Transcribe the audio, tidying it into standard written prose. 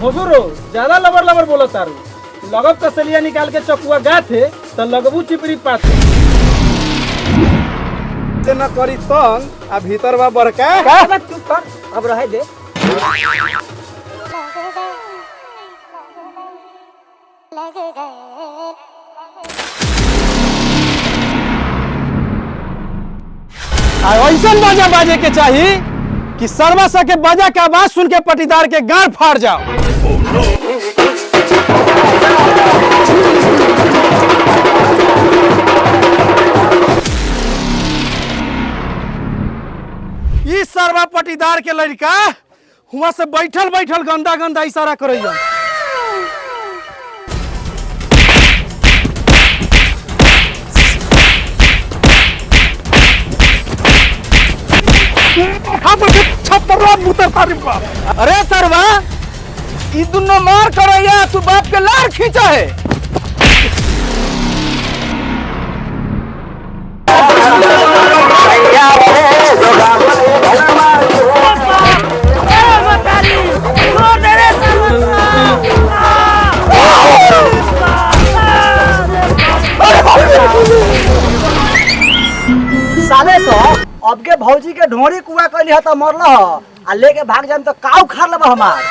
हुजूरो ज्यादा लबर लबर बोलो तारू। लगब कसलिया निकाल के चकुआ गाथे तो लगबू चिपड़ी पाथे। न करी तंग आ भीतर बा बड़का। चुप कर, अब रहे दे। ऐसा बाजा बाजे के चाहिए कि सर्वा सा के बाजा के आवाज सुन के पटीदार के गार फाड़ जाओ। इस सर्वा पटीदार के लड़का हुआ से बैठल बैठल गंदा गंदा इशारा करैया। अरे सरवा ई दुनो मार करैया तू बाप के लार खींचा है। साले सो अब के भौजी के ढोरी कुआ कैली ह त मरल ह आ लेके भाग जाम तो काऊ खार लेब हमार।